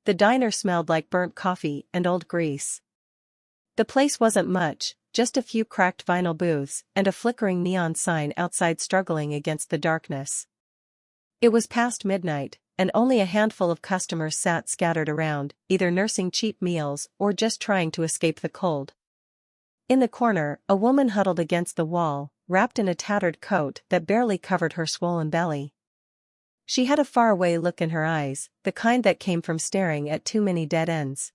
The diner smelled like burnt coffee and old grease. The place wasn't much, just a few cracked vinyl booths and a flickering neon sign outside struggling against the darkness. It was past midnight, and only a handful of customers sat scattered around, either nursing cheap meals or just trying to escape the cold. In the corner, a woman huddled against the wall, wrapped in a tattered coat that barely covered her swollen belly. She had a faraway look in her eyes, the kind that came from staring at too many dead ends.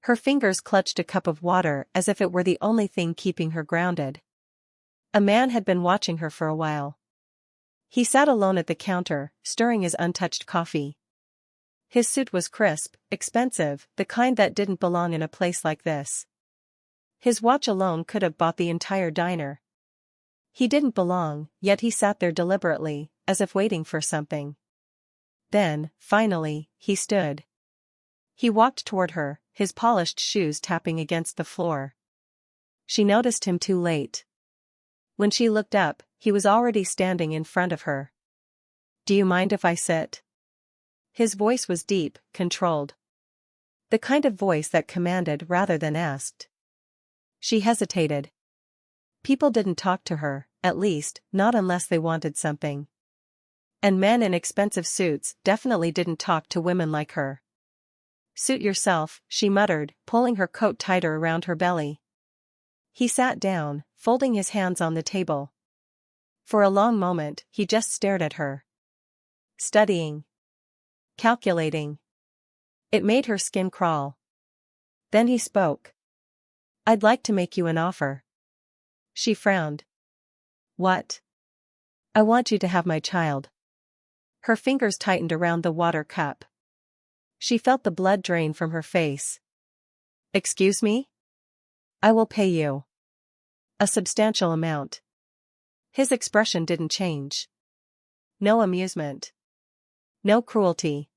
Her fingers clutched a cup of water as if it were the only thing keeping her grounded. A man had been watching her for a while. He sat alone at the counter, stirring his untouched coffee. His suit was crisp, expensive, the kind that didn't belong in a place like this. His watch alone could have bought the entire diner. He didn't belong, yet he sat there deliberately, as if waiting for something. Then, finally, he stood. He walked toward her, his polished shoes tapping against the floor. She noticed him too late. When she looked up, he was already standing in front of her. "Do you mind if I sit?" His voice was deep, controlled. The kind of voice that commanded rather than asked. She hesitated. People didn't talk to her, at least, not unless they wanted something. And men in expensive suits definitely didn't talk to women like her. "Suit yourself," she muttered, pulling her coat tighter around her belly. He sat down, folding his hands on the table. For a long moment, he just stared at her. Studying. Calculating. It made her skin crawl. Then he spoke. "I'd like to make you an offer." She frowned. "What?" "I want you to have my child." Her fingers tightened around the water cup. She felt the blood drain from her face. "Excuse me?" "I will pay you a substantial amount." His expression didn't change. No amusement. No cruelty.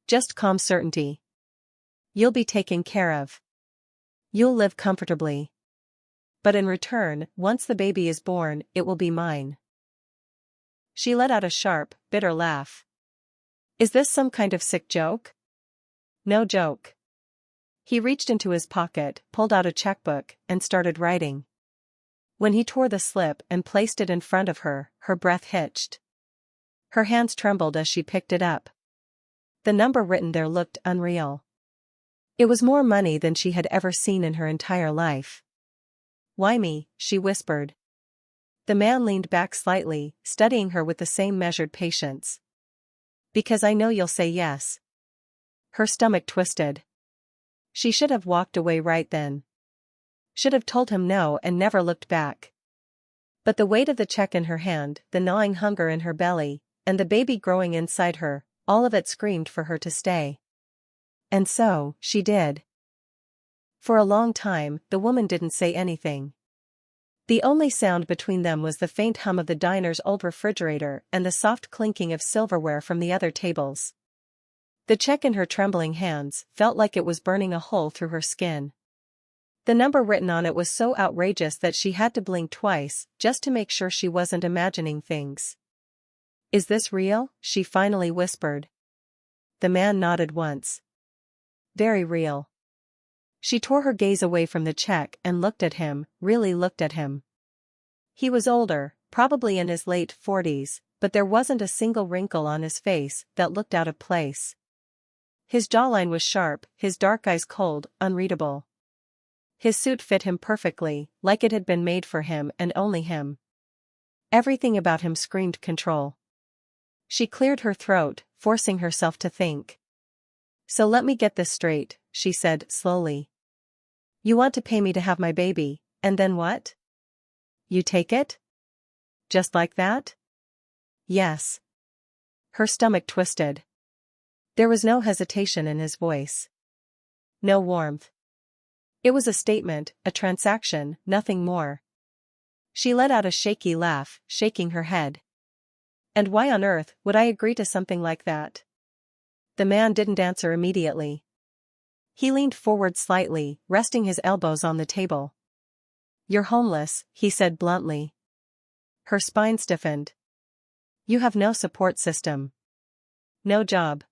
Just calm certainty. "You'll be taken care of. You'll live comfortably. But in return, once the baby is born, it will be mine." She let out a sharp, bitter laugh. "Is this some kind of sick joke?" "No joke." He reached into his pocket, pulled out a checkbook, and started writing. When he tore the slip and placed it in front of her, her breath hitched. Her hands trembled as she picked it up. The number written there looked unreal. It was more money than she had ever seen in her entire life. "Why me?" she whispered. The man leaned back slightly, studying her with the same measured patience. "Because I know you'll say yes." Her stomach twisted. She should have walked away right then. Should have told him no and never looked back. But the weight of the check in her hand, the gnawing hunger in her belly, and the baby growing inside her, all of it screamed for her to stay. And so, she did. For a long time, the woman didn't say anything. The only sound between them was the faint hum of the diner's old refrigerator and the soft clinking of silverware from the other tables. The check in her trembling hands felt like it was burning a hole through her skin. The number written on it was so outrageous that she had to blink twice, just to make sure she wasn't imagining things. "Is this real?" she finally whispered. The man nodded once. "Very real." She tore her gaze away from the check and looked at him, really looked at him. He was older, probably in his late 40s, but there wasn't a single wrinkle on his face that looked out of place. His jawline was sharp, his dark eyes cold, unreadable. His suit fit him perfectly, like it had been made for him and only him. Everything about him screamed control. She cleared her throat, forcing herself to think. "So let me get this straight," she said slowly. "You want to pay me to have my baby, and then what? You take it? Just like that?" "Yes." Her stomach twisted. There was no hesitation in his voice. No warmth. It was a statement, a transaction, nothing more. She let out a shaky laugh, shaking her head. "And why on earth would I agree to something like that?" The man didn't answer immediately. He leaned forward slightly, resting his elbows on the table. "You're homeless," he said bluntly. Her spine stiffened. "You have no support system. No job.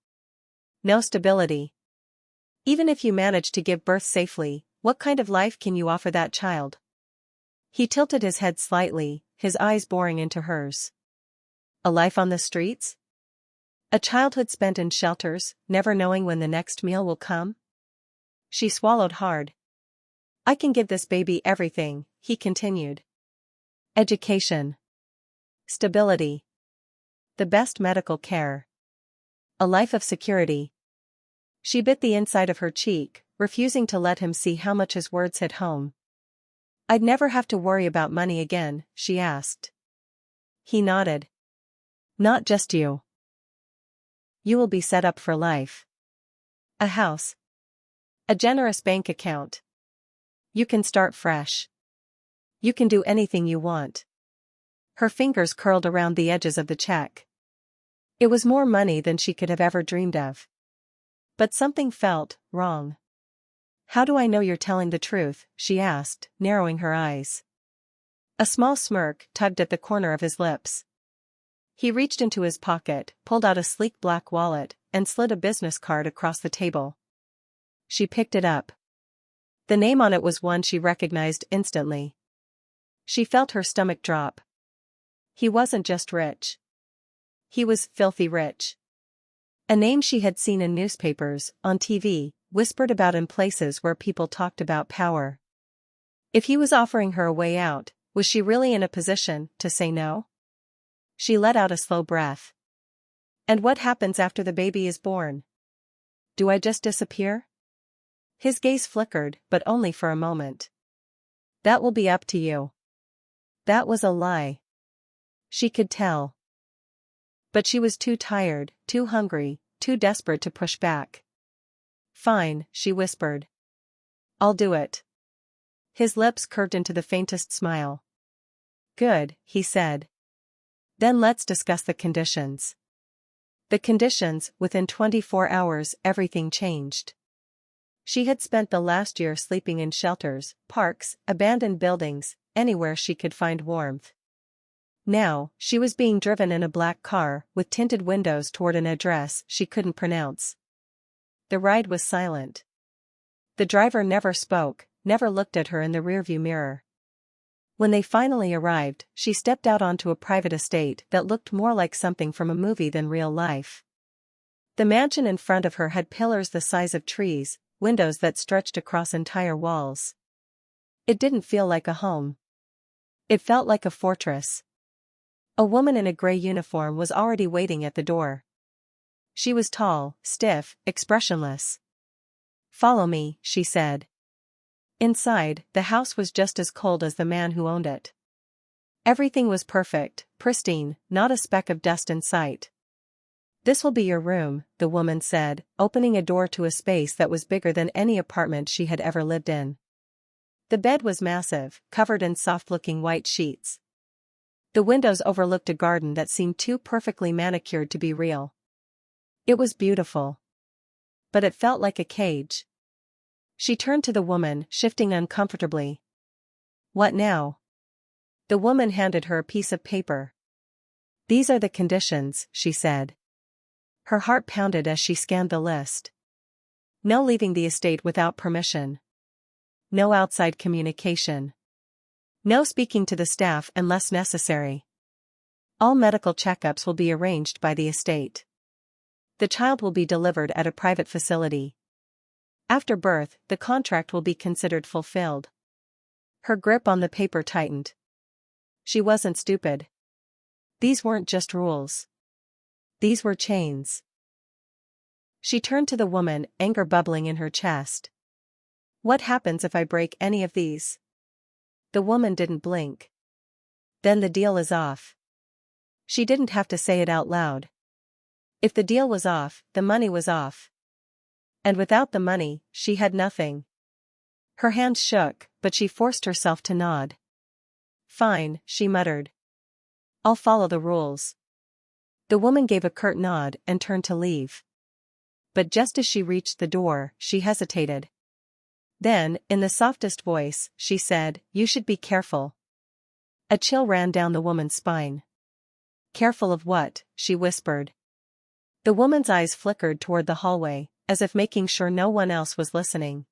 No stability. Even if you manage to give birth safely, what kind of life can you offer that child? He tilted his head slightly, his eyes boring into hers. A life on the streets? A childhood spent in shelters, never knowing when the next meal will come? She swallowed hard. I can give this baby everything, he continued. Education. Stability. The best medical care. A life of security. She bit the inside of her cheek, refusing to let him see how much his words hit home. I'd never have to worry about money again, she asked. He nodded. Not just you. You will be set up for life. A house. A generous bank account. You can start fresh. You can do anything you want. Her fingers curled around the edges of the check. It was more money than she could have ever dreamed of. But something felt wrong. How do I know you're telling the truth? She asked, narrowing her eyes. A small smirk tugged at the corner of his lips. He reached into his pocket, pulled out a sleek black wallet, and slid a business card across the table. She picked it up. The name on it was one she recognized instantly. She felt her stomach drop. He wasn't just rich. He was filthy rich. A name she had seen in newspapers, on TV, whispered about in places where people talked about power. If he was offering her a way out, was she really in a position to say no? She let out a slow breath. And what happens after the baby is born? Do I just disappear? His gaze flickered, but only for a moment. That will be up to you. That was a lie. She could tell. But she was too tired, too hungry, too desperate to push back. Fine, she whispered. I'll do it. His lips curved into the faintest smile. Good, he said. Then let's discuss the conditions. The conditions, within 24 hours, everything changed. She had spent the last year sleeping in shelters, parks, abandoned buildings, anywhere she could find warmth. Now, she was being driven in a black car, with tinted windows toward an address she couldn't pronounce. The ride was silent. The driver never spoke, never looked at her in the rearview mirror. When they finally arrived, she stepped out onto a private estate that looked more like something from a movie than real life. The mansion in front of her had pillars the size of trees, windows that stretched across entire walls. It didn't feel like a home. It felt like a fortress. A woman in a gray uniform was already waiting at the door. She was tall, stiff, expressionless. Follow me, she said. Inside, the house was just as cold as the man who owned it. Everything was perfect, pristine, not a speck of dust in sight. This will be your room, the woman said, opening a door to a space that was bigger than any apartment she had ever lived in. The bed was massive, covered in soft-looking white sheets. The windows overlooked a garden that seemed too perfectly manicured to be real. It was beautiful. But it felt like a cage. She turned to the woman, shifting uncomfortably. What now? The woman handed her a piece of paper. These are the conditions, she said. Her heart pounded as she scanned the list. No leaving the estate without permission. No outside communication. No speaking to the staff unless necessary. All medical checkups will be arranged by the estate. The child will be delivered at a private facility. After birth, the contract will be considered fulfilled. Her grip on the paper tightened. She wasn't stupid. These weren't just rules. These were chains. She turned to the woman, anger bubbling in her chest. What happens if I break any of these? The woman didn't blink. Then the deal is off. She didn't have to say it out loud. If the deal was off, the money was off. And without the money, she had nothing. Her hands shook, but she forced herself to nod. Fine, she muttered. I'll follow the rules. The woman gave a curt nod and turned to leave. But just as she reached the door, she hesitated. Then, in the softest voice, she said, You should be careful. A chill ran down the woman's spine. Careful of what? She whispered. The woman's eyes flickered toward the hallway, as if making sure no one else was listening.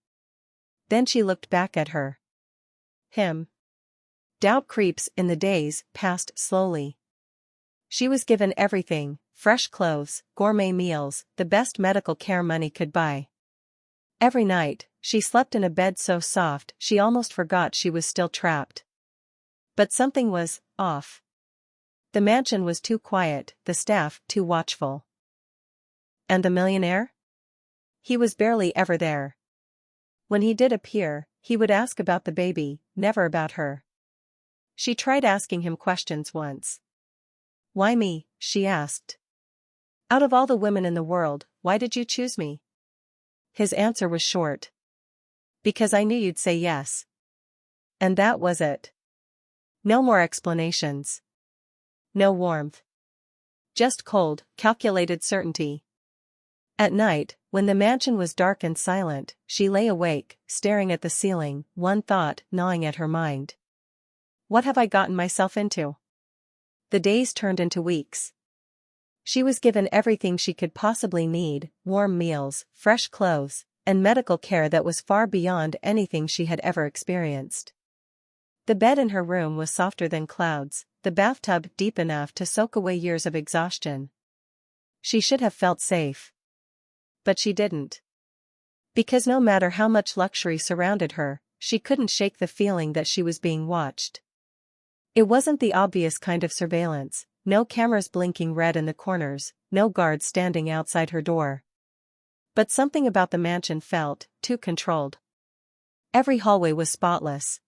Then she looked back at her. Him. Doubt creeps in the days passed slowly. She was given everything: fresh clothes, gourmet meals, the best medical care money could buy. Every night, she slept in a bed so soft she almost forgot she was still trapped. But something was off. The mansion was too quiet, the staff too watchful. And the millionaire? He was barely ever there. When he did appear, he would ask about the baby, never about her. She tried asking him questions once. "Why me?" she asked. "Out of all the women in the world, why did you choose me?" His answer was short. "Because I knew you'd say yes." And that was it. No more explanations. No warmth. Just cold, calculated certainty. At night, when the mansion was dark and silent, she lay awake, staring at the ceiling, one thought gnawing at her mind. What have I gotten myself into? The days turned into weeks. She was given everything she could possibly need: warm meals, fresh clothes, and medical care that was far beyond anything she had ever experienced. The bed in her room was softer than clouds, the bathtub deep enough to soak away years of exhaustion. She should have felt safe. But she didn't. Because no matter how much luxury surrounded her, she couldn't shake the feeling that she was being watched. It wasn't the obvious kind of surveillance: no cameras blinking red in the corners, no guards standing outside her door. But something about the mansion felt too controlled. Every hallway was spotless.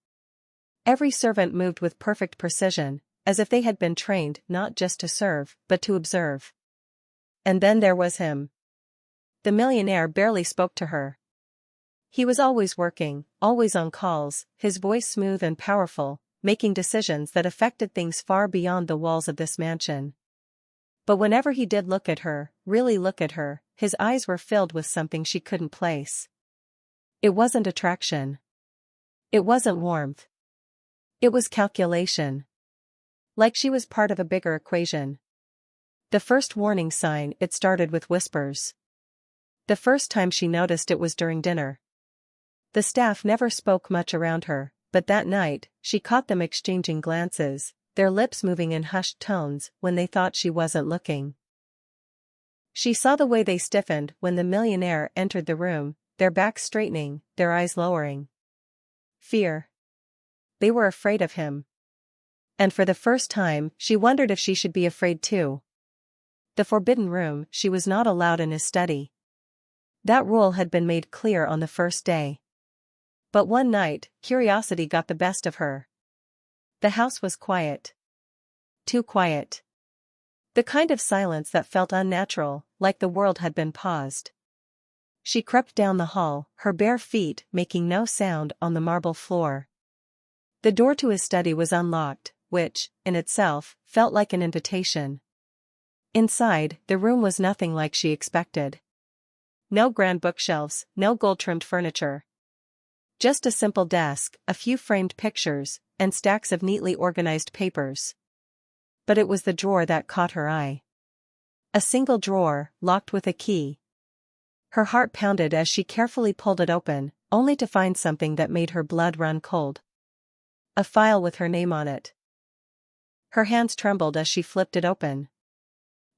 Every servant moved with perfect precision, as if they had been trained not just to serve, but to observe. And then there was him. The millionaire barely spoke to her. He was always working, always on calls, his voice smooth and powerful, making decisions that affected things far beyond the walls of this mansion. But whenever he did look at her, really look at her, his eyes were filled with something she couldn't place. It wasn't attraction. It wasn't warmth. It was calculation. Like she was part of a bigger equation. The first warning sign, it started with whispers. The first time she noticed it was during dinner. The staff never spoke much around her, but that night, she caught them exchanging glances, their lips moving in hushed tones when they thought she wasn't looking. She saw the way they stiffened when the millionaire entered the room, their backs straightening, their eyes lowering. Fear. They were afraid of him. And for the first time, she wondered if she should be afraid too. The forbidden room, she was not allowed in his study. That rule had been made clear on the first day. But one night, curiosity got the best of her. The house was quiet. Too quiet. The kind of silence that felt unnatural, like the world had been paused. She crept down the hall, her bare feet making no sound on the marble floor. The door to his study was unlocked, which, in itself, felt like an invitation. Inside, the room was nothing like she expected. No grand bookshelves, no gold-trimmed furniture. Just a simple desk, a few framed pictures, and stacks of neatly organized papers. But it was the drawer that caught her eye. A single drawer, locked with a key. Her heart pounded as she carefully pulled it open, only to find something that made her blood run cold. A file with her name on it. Her hands trembled as she flipped it open.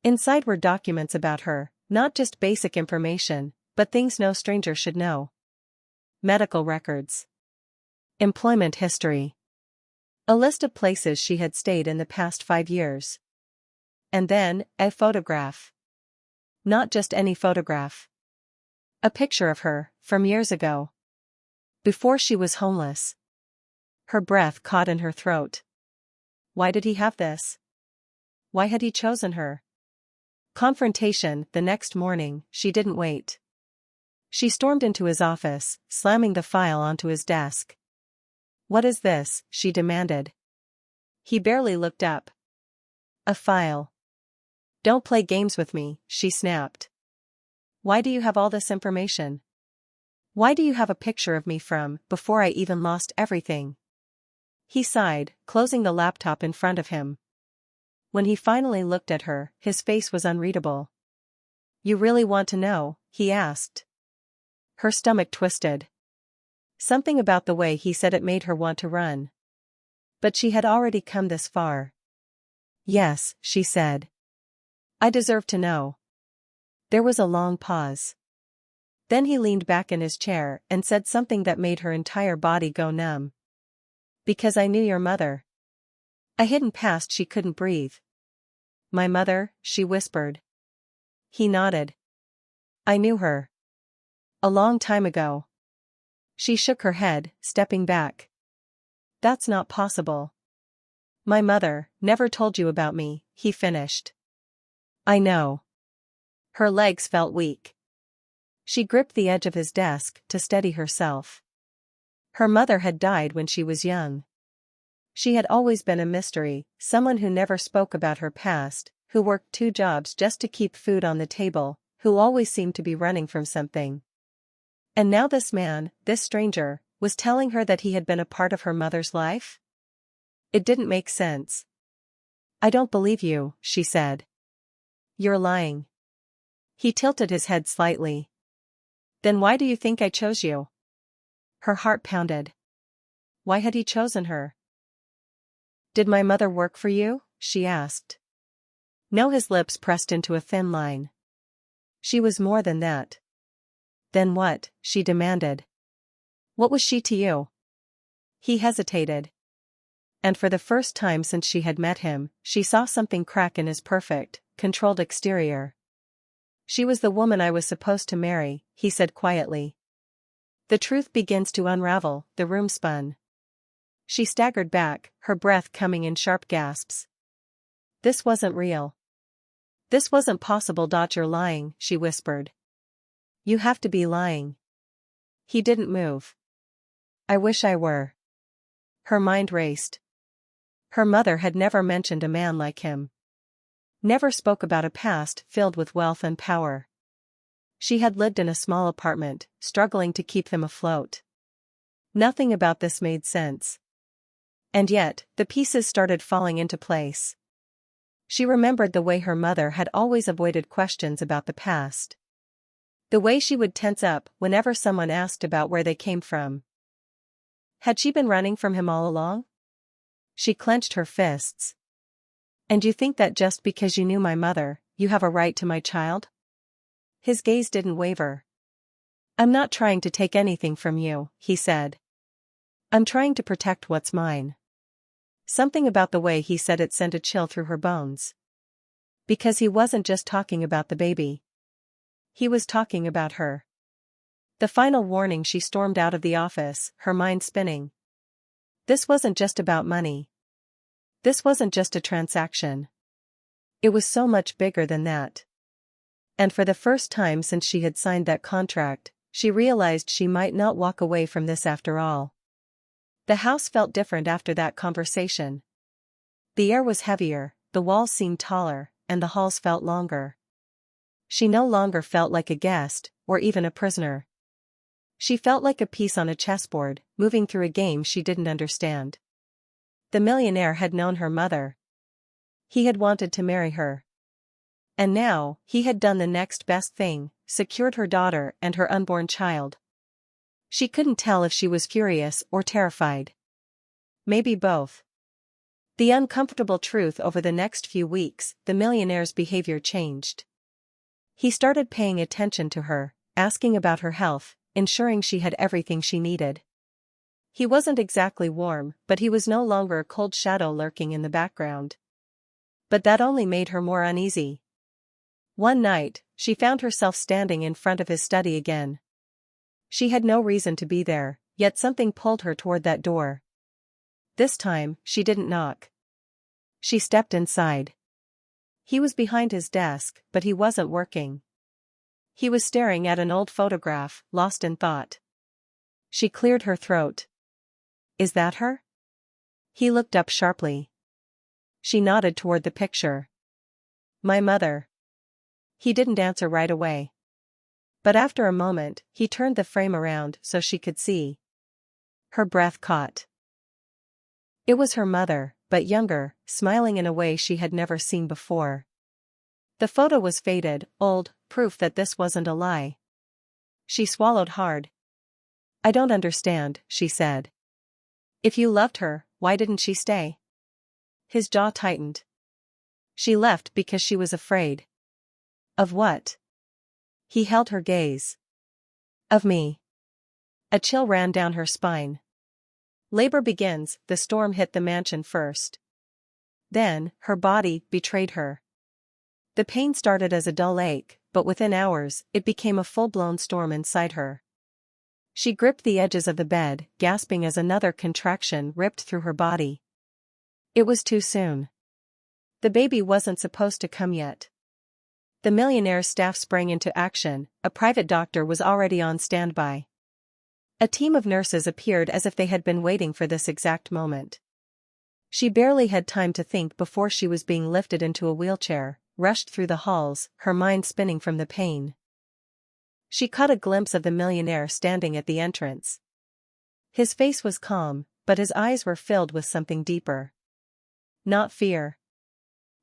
Inside were documents about her, not just basic information, but things no stranger should know. Medical records. Employment history. A list of places she had stayed in the past 5 years. And then, a photograph. Not just any photograph. A picture of her, from years ago. Before she was homeless. Her breath caught in her throat. Why did he have this? Why had he chosen her? Confrontation. The next morning, she didn't wait. She stormed into his office, slamming the file onto his desk. "What is this?" she demanded. He barely looked up. "A file." "Don't play games with me," she snapped. "Why do you have all this information? Why do you have a picture of me from before I even lost everything?" He sighed, closing the laptop in front of him. When he finally looked at her, his face was unreadable. You really want to know? He asked. Her stomach twisted. Something about the way he said it made her want to run. But she had already come this far. Yes, she said. I deserve to know. There was a long pause. Then he leaned back in his chair and said something that made her entire body go numb. Because I knew your mother. A hidden past she couldn't breathe. My mother, she whispered. He nodded. I knew her. A long time ago. She shook her head, stepping back. That's not possible. My mother never told you about me, he finished. I know. Her legs felt weak. She gripped the edge of his desk to steady herself. Her mother had died when she was young. She had always been a mystery, someone who never spoke about her past, who worked 2 jobs just to keep food on the table, who always seemed to be running from something. And now this man, this stranger, was telling her that he had been a part of her mother's life? It didn't make sense. I don't believe you, she said. You're lying. He tilted his head slightly. Then why do you think I chose you? Her heart pounded. Why had he chosen her? Did my mother work for you? She asked. No, his lips pressed into a thin line. She was more than that. Then what? She demanded. What was she to you? He hesitated. And for the first time since she had met him, she saw something crack in his perfect, controlled exterior. She was the woman I was supposed to marry, he said quietly. The truth begins to unravel, the room spun. She staggered back, her breath coming in sharp gasps. This wasn't real. This wasn't possible. You're lying, she whispered. You have to be lying. He didn't move. I wish I were. Her mind raced. Her mother had never mentioned a man like him. Never spoke about a past filled with wealth and power. She had lived in a small apartment, struggling to keep them afloat. Nothing about this made sense. And yet, the pieces started falling into place. She remembered the way her mother had always avoided questions about the past. The way she would tense up whenever someone asked about where they came from. Had she been running from him all along? She clenched her fists. And you think that just because you knew my mother, you have a right to my child? His gaze didn't waver. I'm not trying to take anything from you, he said. I'm trying to protect what's mine. Something about the way he said it sent a chill through her bones. Because he wasn't just talking about the baby. He was talking about her. The final warning. She stormed out of the office, her mind spinning. This wasn't just about money. This wasn't just a transaction. It was so much bigger than that. And for the first time since she had signed that contract, she realized she might not walk away from this after all. The house felt different after that conversation. The air was heavier, the walls seemed taller, and the halls felt longer. She no longer felt like a guest, or even a prisoner. She felt like a piece on a chessboard, moving through a game she didn't understand. The millionaire had known her mother. He had wanted to marry her. And now, he had done the next best thing, secured her daughter and her unborn child. She couldn't tell if she was furious or terrified. Maybe both. The uncomfortable truth: over the next few weeks, the millionaire's behavior changed. He started paying attention to her, asking about her health, ensuring she had everything she needed. He wasn't exactly warm, but he was no longer a cold shadow lurking in the background. But that only made her more uneasy. One night, she found herself standing in front of his study again. She had no reason to be there, yet something pulled her toward that door. This time, she didn't knock. She stepped inside. He was behind his desk, but he wasn't working. He was staring at an old photograph, lost in thought. She cleared her throat. Is that her? He looked up sharply. She nodded toward the picture. My mother. He didn't answer right away. But after a moment, he turned the frame around so she could see. Her breath caught. It was her mother, but younger, smiling in a way she had never seen before. The photo was faded, old, proof that this wasn't a lie. She swallowed hard. I don't understand, she said. If you loved her, why didn't she stay? His jaw tightened. She left because she was afraid. Of what? He held her gaze. Of me. A chill ran down her spine. Labor begins, the storm hit the mansion first. Then, her body betrayed her. The pain started as a dull ache, but within hours, it became a full-blown storm inside her. She gripped the edges of the bed, gasping as another contraction ripped through her body. It was too soon. The baby wasn't supposed to come yet. The Millionaire's staff sprang into action, a private doctor was already on standby. A team of nurses appeared as if they had been waiting for this exact moment. She barely had time to think before she was being lifted into a wheelchair, rushed through the halls, her mind spinning from the pain. She caught a glimpse of the millionaire standing at the entrance. His face was calm, but his eyes were filled with something deeper. Not fear.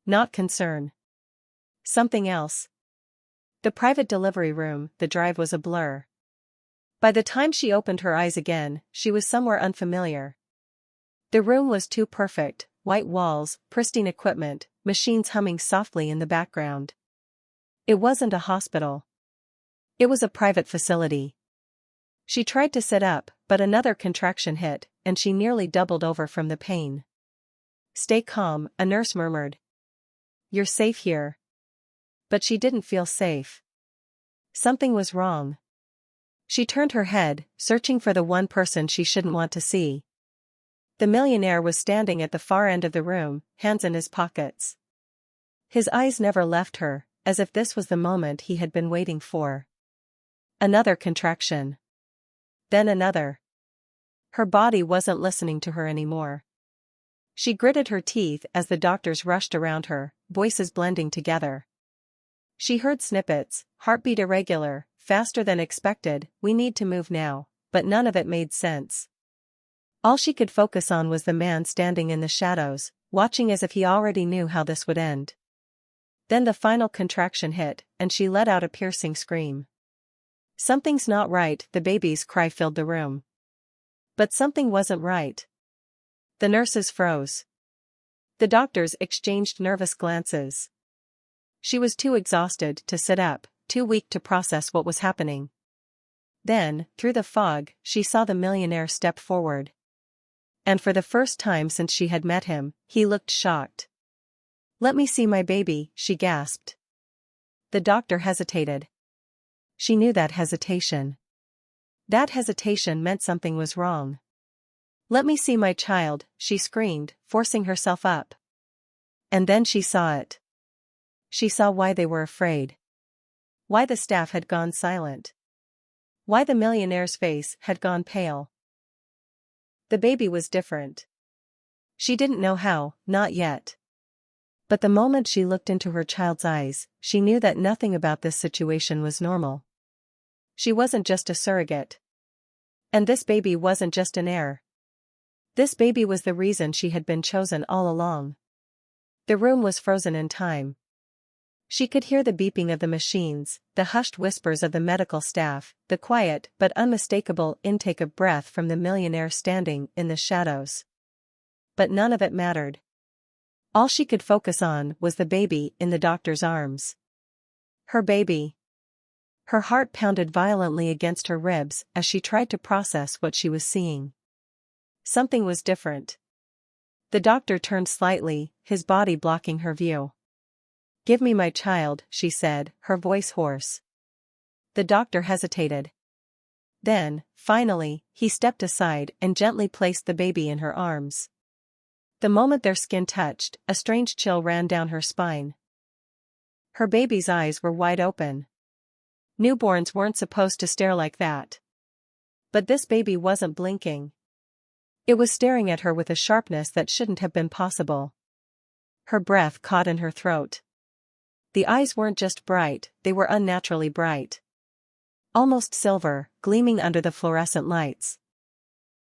Not concern. Something else. The private delivery room, the drive was a blur. By the time she opened her eyes again, she was somewhere unfamiliar. The room was too perfect, white walls, pristine equipment, machines humming softly in the background. It wasn't a hospital. It was a private facility. She tried to sit up, but another contraction hit, and she nearly doubled over from the pain. Stay calm, a nurse murmured. You're safe here. But she didn't feel safe. Something was wrong. She turned her head, searching for the one person she shouldn't want to see. The millionaire was standing at the far end of the room, hands in his pockets. His eyes never left her, as if this was the moment he had been waiting for. Another contraction. Then another. Her body wasn't listening to her anymore. She gritted her teeth as the doctors rushed around her, voices blending together. She heard snippets, heartbeat irregular, faster than expected, we need to move now, but none of it made sense. All she could focus on was the man standing in the shadows, watching as if he already knew how this would end. Then the final contraction hit, and she let out a piercing scream. Something's not right, the baby's cry filled the room. But something wasn't right. The nurses froze. The doctors exchanged nervous glances. She was too exhausted to sit up, too weak to process what was happening. Then, through the fog, she saw the millionaire step forward. And for the first time since she had met him, he looked shocked. Let me see my baby, she gasped. The doctor hesitated. She knew that hesitation. That hesitation meant something was wrong. Let me see my child, she screamed, forcing herself up. And then she saw it. She saw why they were afraid. Why the staff had gone silent. Why the millionaire's face had gone pale. The baby was different. She didn't know how, not yet. But the moment she looked into her child's eyes, she knew that nothing about this situation was normal. She wasn't just a surrogate. And this baby wasn't just an heir. This baby was the reason she had been chosen all along. The room was frozen in time. She could hear the beeping of the machines, the hushed whispers of the medical staff, the quiet but unmistakable intake of breath from the millionaire standing in the shadows. But none of it mattered. All she could focus on was the baby in the doctor's arms. Her baby. Her heart pounded violently against her ribs as she tried to process what she was seeing. Something was different. The doctor turned slightly, his body blocking her view. Give me my child, she said, her voice hoarse. The doctor hesitated. Then, finally, he stepped aside and gently placed the baby in her arms. The moment their skin touched, a strange chill ran down her spine. Her baby's eyes were wide open. Newborns weren't supposed to stare like that. But this baby wasn't blinking. It was staring at her with a sharpness that shouldn't have been possible. Her breath caught in her throat. The eyes weren't just bright, they were unnaturally bright. Almost silver, gleaming under the fluorescent lights.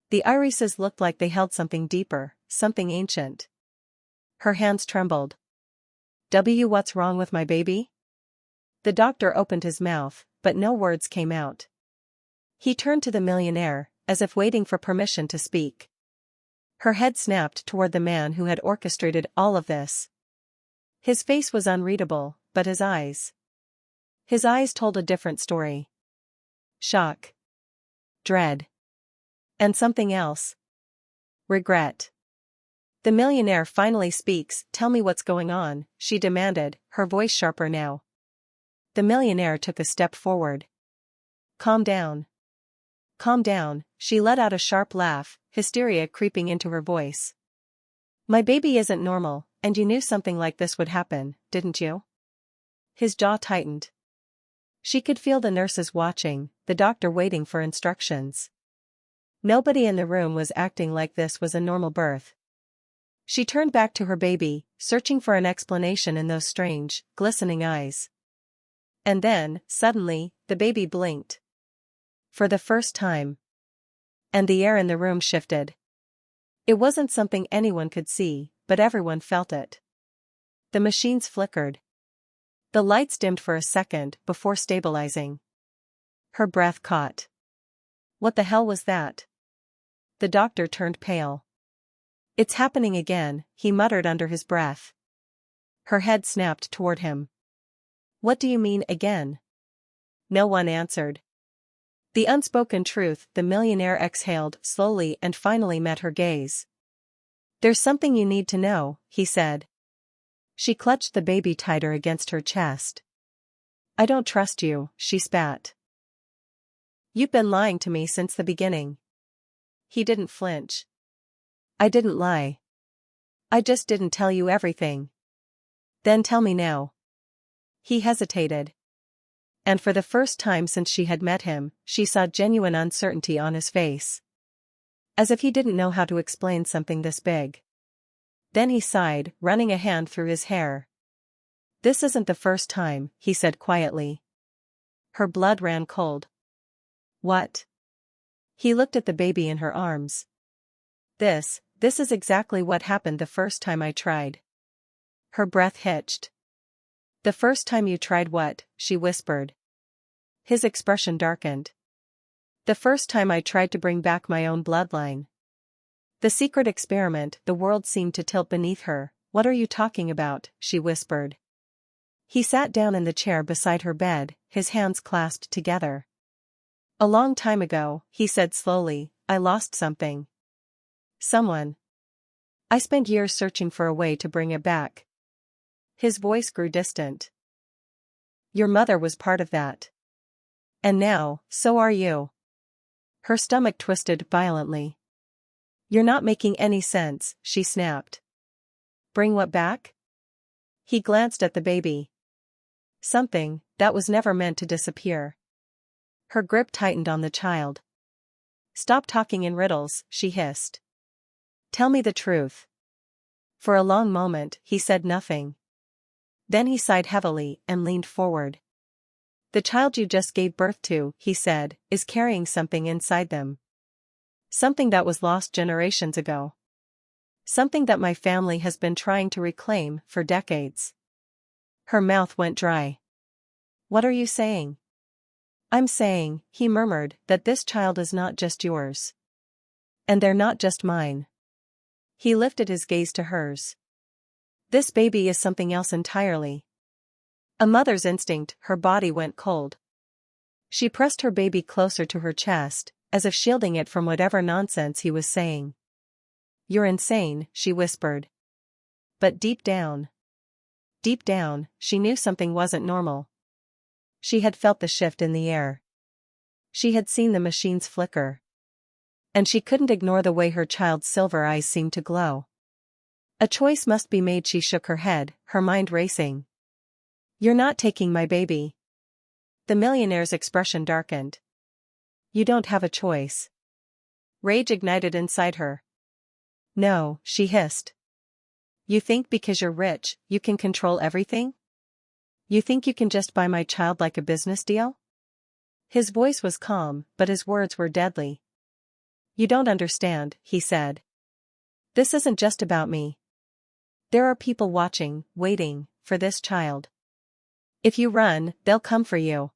The irises looked like they held something deeper, something ancient. Her hands trembled. What's wrong with my baby? The doctor opened his mouth, but no words came out. He turned to the millionaire, as if waiting for permission to speak. Her head snapped toward the man who had orchestrated all of this. His face was unreadable, but his eyes told a different story. Shock. Dread. And something else. Regret. The millionaire finally speaks. Tell me what's going on, she demanded, her voice sharper now. The millionaire took a step forward. Calm down. Calm down, she let out a sharp laugh, hysteria creeping into her voice. My baby isn't normal, and you knew something like this would happen, didn't you? His jaw tightened. She could feel the nurses watching, the doctor waiting for instructions. Nobody in the room was acting like this was a normal birth. She turned back to her baby, searching for an explanation in those strange, glistening eyes. And then, suddenly, the baby blinked. For the first time. And the air in the room shifted. It wasn't something anyone could see, but everyone felt it. The machines flickered. The lights dimmed for a second before stabilizing. Her breath caught. What the hell was that? The doctor turned pale. It's happening again, he muttered under his breath. Her head snapped toward him. What do you mean again? No one answered. The unspoken truth, the millionaire exhaled slowly and finally met her gaze. There's something you need to know, he said. She clutched the baby tighter against her chest. I don't trust you, she spat. You've been lying to me since the beginning. He didn't flinch. I didn't lie. I just didn't tell you everything. Then tell me now. He hesitated. And for the first time since she had met him, she saw genuine uncertainty on his face. As if he didn't know how to explain something this big. Then he sighed, running a hand through his hair. This isn't the first time, he said quietly. Her blood ran cold. What? He looked at the baby in her arms. This is exactly what happened the first time I tried. Her breath hitched. The first time you tried what? She whispered. His expression darkened. The first time I tried to bring back my own bloodline. The secret experiment, the world seemed to tilt beneath her. What are you talking about? She whispered. He sat down in the chair beside her bed, his hands clasped together. A long time ago, he said slowly, I lost something. Someone. I spent years searching for a way to bring it back. His voice grew distant. Your mother was part of that. And now, so are you. Her stomach twisted violently. You're not making any sense, she snapped. Bring what back? He glanced at the baby. Something that was never meant to disappear. Her grip tightened on the child. Stop talking in riddles, she hissed. Tell me the truth. For a long moment, he said nothing. Then he sighed heavily and leaned forward. The child you just gave birth to, he said, is carrying something inside them. Something that was lost generations ago. Something that my family has been trying to reclaim for decades. Her mouth went dry. What are you saying? I'm saying, he murmured, that this child is not just yours. And they're not just mine. He lifted his gaze to hers. This baby is something else entirely. A mother's instinct, her body went cold. She pressed her baby closer to her chest, as if shielding it from whatever nonsense he was saying. You're insane, she whispered. But deep down, she knew something wasn't normal. She had felt the shift in the air. She had seen the machines flicker. And she couldn't ignore the way her child's silver eyes seemed to glow. A choice must be made. She shook her head, her mind racing. You're not taking my baby. The millionaire's expression darkened. You don't have a choice. Rage ignited inside her. No, she hissed. You think because you're rich, you can control everything? You think you can just buy my child like a business deal? His voice was calm, but his words were deadly. You don't understand, he said. This isn't just about me. There are people watching, waiting, for this child. If you run, they'll come for you.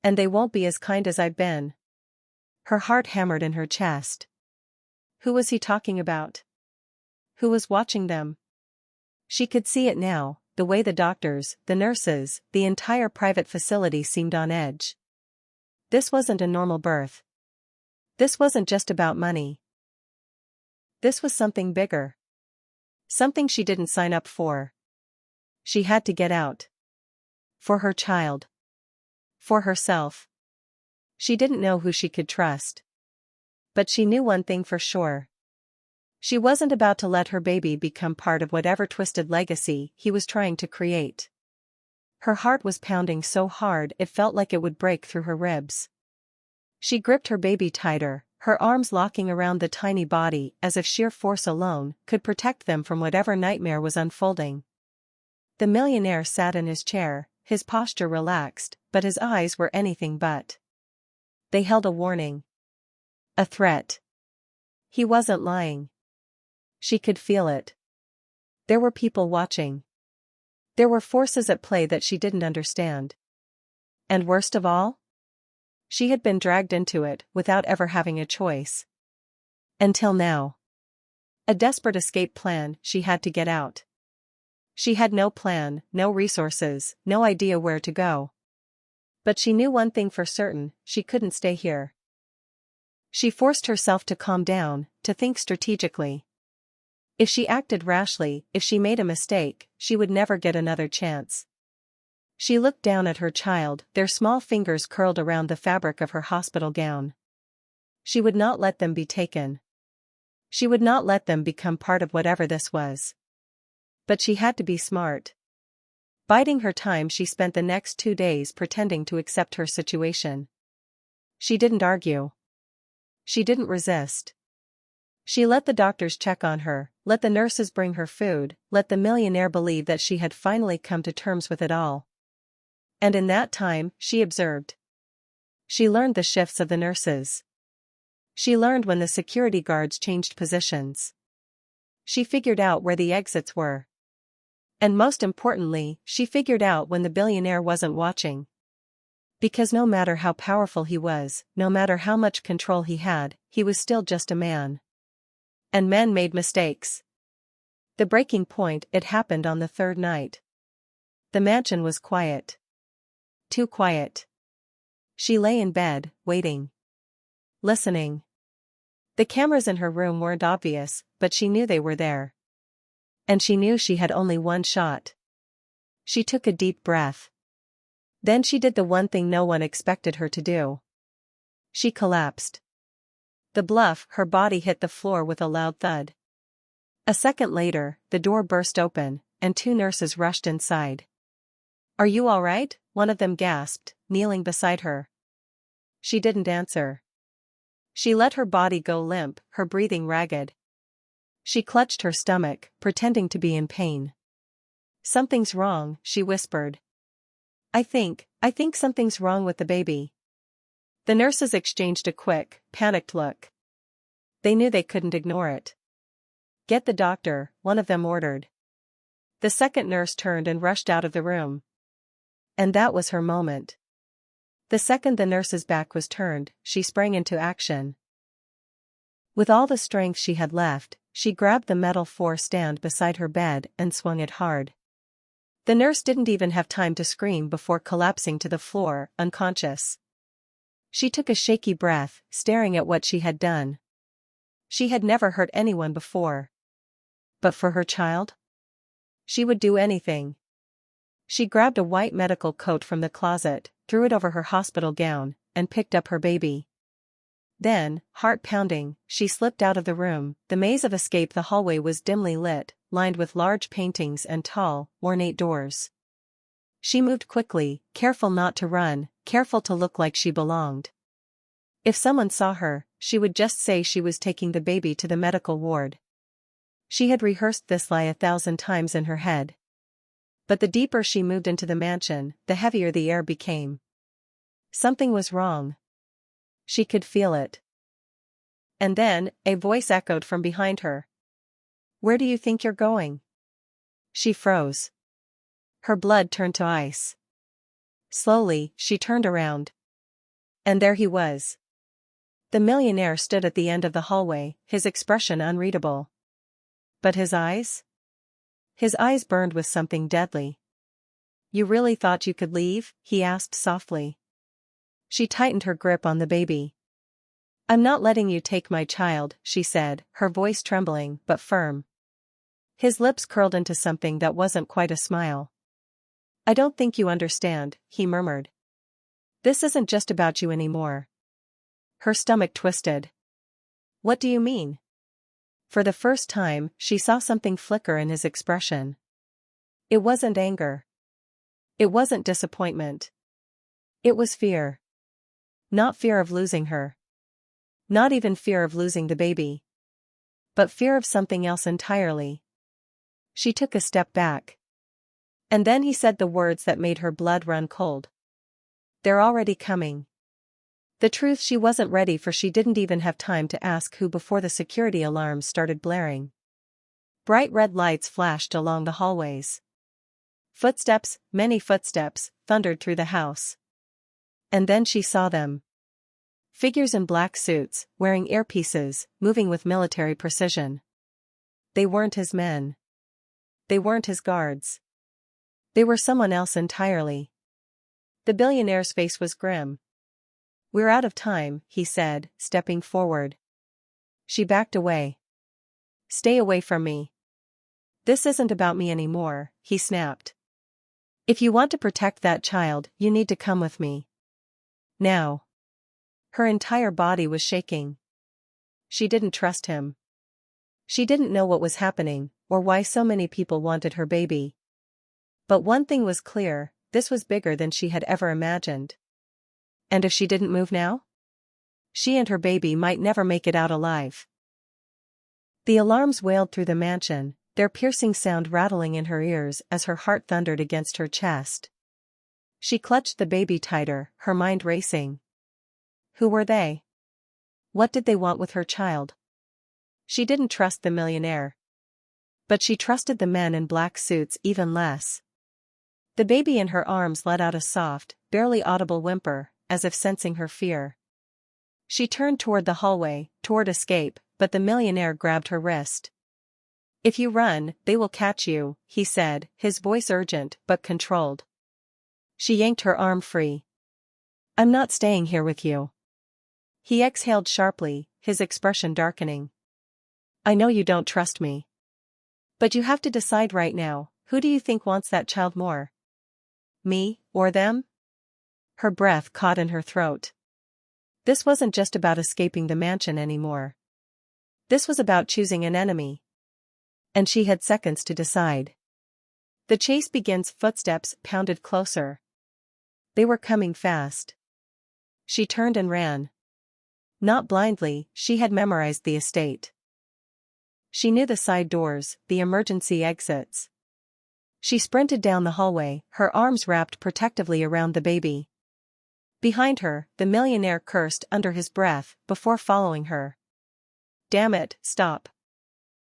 And they won't be as kind as I've been. Her heart hammered in her chest. Who was he talking about? Who was watching them? She could see it now, the way the doctors, the nurses, the entire private facility seemed on edge. This wasn't a normal birth. This wasn't just about money. This was something bigger. Something she didn't sign up for. She had to get out. For her child. For herself. She didn't know who she could trust. But she knew one thing for sure. She wasn't about to let her baby become part of whatever twisted legacy he was trying to create. Her heart was pounding so hard it felt like it would break through her ribs. She gripped her baby tighter, her arms locking around the tiny body as if sheer force alone could protect them from whatever nightmare was unfolding. The millionaire sat in his chair, his posture relaxed, but his eyes were anything but. They held a warning. A threat. He wasn't lying. She could feel it. There were people watching. There were forces at play that she didn't understand. And worst of all? She had been dragged into it without ever having a choice. Until now. A desperate escape plan, she had to get out. She had no plan, no resources, no idea where to go. But she knew one thing for certain, she couldn't stay here. She forced herself to calm down, to think strategically. If she acted rashly, if she made a mistake, she would never get another chance. She looked down at her child, their small fingers curled around the fabric of her hospital gown. She would not let them be taken. She would not let them become part of whatever this was. But she had to be smart. Biding her time, she spent the next 2 days pretending to accept her situation. She didn't argue. She didn't resist. She let the doctors check on her, let the nurses bring her food, let the millionaire believe that she had finally come to terms with it all. And in that time, she observed. She learned the shifts of the nurses. She learned when the security guards changed positions. She figured out where the exits were. And most importantly, she figured out when the billionaire wasn't watching. Because no matter how powerful he was, no matter how much control he had, he was still just a man. And men made mistakes. The breaking point, it happened on the 3rd night. The mansion was quiet. Too quiet. She lay in bed, waiting. Listening. The cameras in her room weren't obvious, but she knew they were there. And she knew she had only one shot. She took a deep breath. Then she did the one thing no one expected her to do. She collapsed. The bluff, her body hit the floor with a loud thud. A second later, the door burst open, and 2 nurses rushed inside. "Are you all right?" one of them gasped, kneeling beside her. She didn't answer. She let her body go limp, her breathing ragged. She clutched her stomach, pretending to be in pain. "Something's wrong," she whispered. I think something's wrong with the baby." The nurses exchanged a quick, panicked look. They knew they couldn't ignore it. "Get the doctor," one of them ordered. The second nurse turned and rushed out of the room. And that was her moment. The second the nurse's back was turned, she sprang into action. With all the strength she had left, she grabbed the metal 4-stand beside her bed and swung it hard. The nurse didn't even have time to scream before collapsing to the floor, unconscious. She took a shaky breath, staring at what she had done. She had never hurt anyone before. But for her child? She would do anything. She grabbed a white medical coat from the closet, threw it over her hospital gown, and picked up her baby. Then, heart pounding, she slipped out of the room. The maze of escape. The hallway was dimly lit, lined with large paintings and tall, ornate doors. She moved quickly, careful not to run, careful to look like she belonged. If someone saw her, she would just say she was taking the baby to the medical ward. She had rehearsed this lie 1,000 times in her head. But the deeper she moved into the mansion, the heavier the air became. Something was wrong. She could feel it. And then, a voice echoed from behind her. "Where do you think you're going?" She froze. Her blood turned to ice. Slowly, she turned around. And there he was. The millionaire stood at the end of the hallway, his expression unreadable. But his eyes? His eyes burned with something deadly. "You really thought you could leave?" he asked softly. She tightened her grip on the baby. "I'm not letting you take my child," she said, her voice trembling but firm. His lips curled into something that wasn't quite a smile. "I don't think you understand," he murmured. "This isn't just about you anymore." Her stomach twisted. "What do you mean?" For the first time, she saw something flicker in his expression. It wasn't anger. It wasn't disappointment. It was fear. Not fear of losing her. Not even fear of losing the baby. But fear of something else entirely. She took a step back. And then he said the words that made her blood run cold. "They're already coming." The truth she wasn't ready for. She didn't even have time to ask who before the security alarms started blaring. Bright red lights flashed along the hallways. Footsteps, many footsteps, thundered through the house. And then she saw them. Figures in black suits, wearing earpieces, moving with military precision. They weren't his men. They weren't his guards. They were someone else entirely. The billionaire's face was grim. "We're out of time," he said, stepping forward. She backed away. "Stay away from me." "This isn't about me anymore," he snapped. "If you want to protect that child, you need to come with me. Now." Her entire body was shaking. She didn't trust him. She didn't know what was happening, or why so many people wanted her baby. But one thing was clear, this was bigger than she had ever imagined. And if she didn't move now? She and her baby might never make it out alive. The alarms wailed through the mansion, their piercing sound rattling in her ears as her heart thundered against her chest. She clutched the baby tighter, her mind racing. Who were they? What did they want with her child? She didn't trust the millionaire. But she trusted the men in black suits even less. The baby in her arms let out a soft, barely audible whimper, as if sensing her fear. She turned toward the hallway, toward escape, but the millionaire grabbed her wrist. "If you run, they will catch you," he said, his voice urgent but controlled. She yanked her arm free. "I'm not staying here with you." He exhaled sharply, his expression darkening. "I know you don't trust me. But you have to decide right now, who do you think wants that child more? Me, or them?" Her breath caught in her throat. This wasn't just about escaping the mansion anymore. This was about choosing an enemy. And she had seconds to decide. "The chase begins." Footsteps pounded closer. They were coming fast. She turned and ran. Not blindly, she had memorized the estate. She knew the side doors, the emergency exits. She sprinted down the hallway, her arms wrapped protectively around the baby. Behind her, the millionaire cursed under his breath before following her. "Damn it, stop."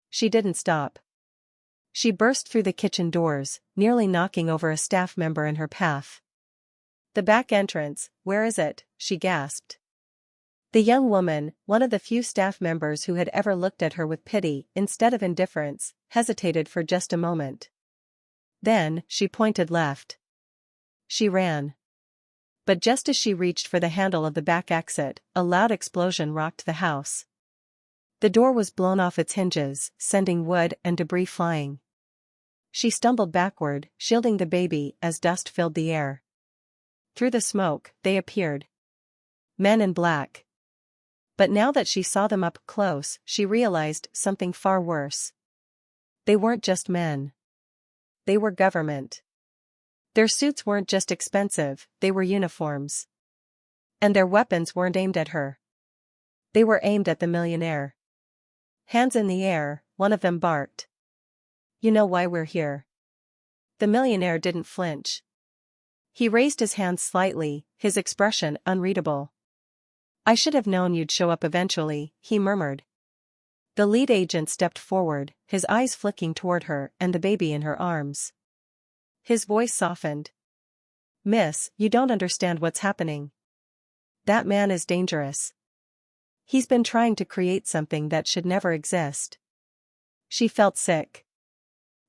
She didn't stop. She burst through the kitchen doors, nearly knocking over a staff member in her path. "The back entrance, where is it?" she gasped. The young woman, one of the few staff members who had ever looked at her with pity instead of indifference, hesitated for just a moment. Then, she pointed left. She ran. But just as she reached for the handle of the back exit, a loud explosion rocked the house. The door was blown off its hinges, sending wood and debris flying. She stumbled backward, shielding the baby as dust filled the air. Through the smoke, they appeared. Men in black. But now that she saw them up close, she realized something far worse. They weren't just men. They were government. Their suits weren't just expensive, they were uniforms. And their weapons weren't aimed at her. They were aimed at the millionaire. Hands in the air, one of them barked. "You know why we're here." The millionaire didn't flinch. He raised his hands slightly, his expression unreadable. "I should have known you'd show up eventually," he murmured. The lead agent stepped forward, his eyes flicking toward her and the baby in her arms. His voice softened. Miss, you don't understand what's happening. That man is dangerous. He's been trying to create something that should never exist. She felt sick.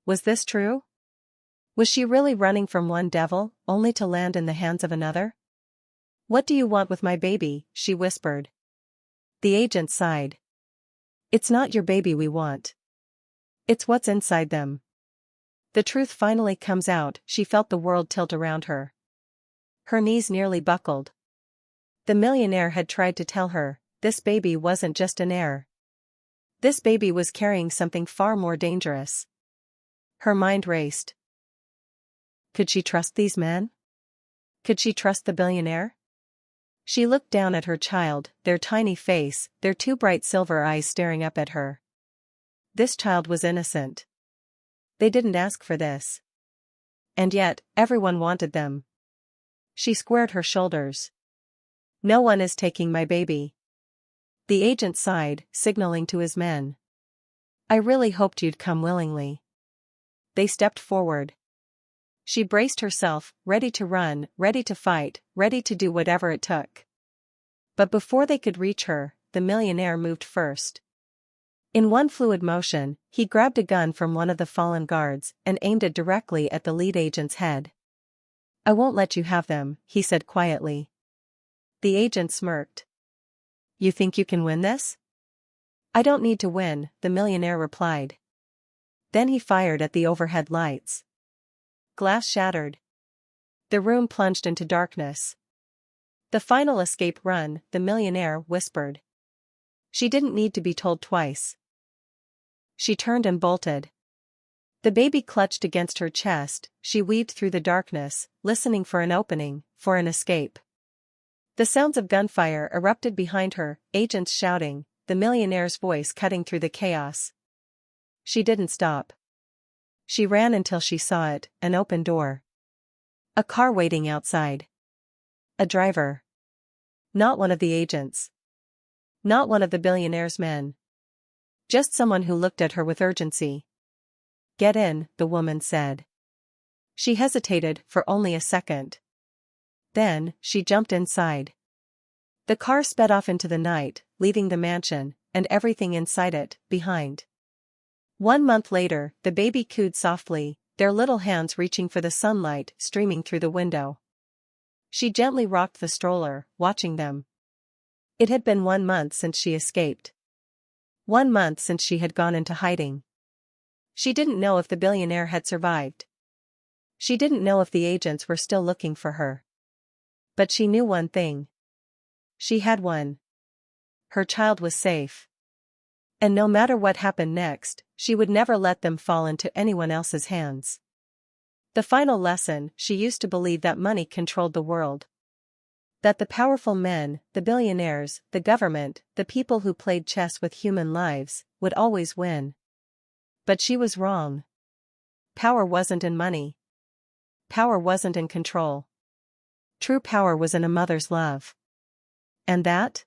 Was this true? Was she really running from one devil, only to land in the hands of another? What do you want with my baby? She whispered. The agent sighed. It's not your baby we want. It's what's inside them. The truth finally comes out. She felt the world tilt around her. Her knees nearly buckled. The millionaire had tried to tell her, this baby wasn't just an heir. This baby was carrying something far more dangerous. Her mind raced. Could she trust these men? Could she trust the billionaire? She looked down at her child, their tiny face, their two bright silver eyes staring up at her. This child was innocent. They didn't ask for this. And yet, everyone wanted them. She squared her shoulders. No one is taking my baby. The agent sighed, signaling to his men. I really hoped you'd come willingly. They stepped forward. She braced herself, ready to run, ready to fight, ready to do whatever it took. But before they could reach her, the millionaire moved first. In one fluid motion, he grabbed a gun from one of the fallen guards and aimed it directly at the lead agent's head. I won't let you have them, he said quietly. The agent smirked. You think you can win this? I don't need to win, the millionaire replied. Then he fired at the overhead lights. Glass shattered. The room plunged into darkness. The final escape run, the millionaire whispered. She didn't need to be told twice. She turned and bolted. The baby clutched against her chest, she weaved through the darkness, listening for an opening, for an escape. The sounds of gunfire erupted behind her, agents shouting, the millionaire's voice cutting through the chaos. She didn't stop. She ran until she saw it, an open door. A car waiting outside. A driver. Not one of the agents. Not one of the billionaire's men. Just someone who looked at her with urgency. Get in, the woman said. She hesitated for only a second. Then, she jumped inside. The car sped off into the night, leaving the mansion, and everything inside it, behind. 1 month later, the baby cooed softly, their little hands reaching for the sunlight streaming through the window. She gently rocked the stroller, watching them. It had been 1 month since she escaped. 1 month since she had gone into hiding. She didn't know if the billionaire had survived. She didn't know if the agents were still looking for her. But she knew one thing. She had won. Her child was safe. And no matter what happened next, she would never let them fall into anyone else's hands. The final lesson, she used to believe that money controlled the world. That the powerful men, the billionaires, the government, the people who played chess with human lives, would always win. But she was wrong. Power wasn't in money. Power wasn't in control. True power was in a mother's love. And that?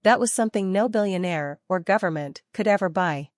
That was something no billionaire or government could ever buy.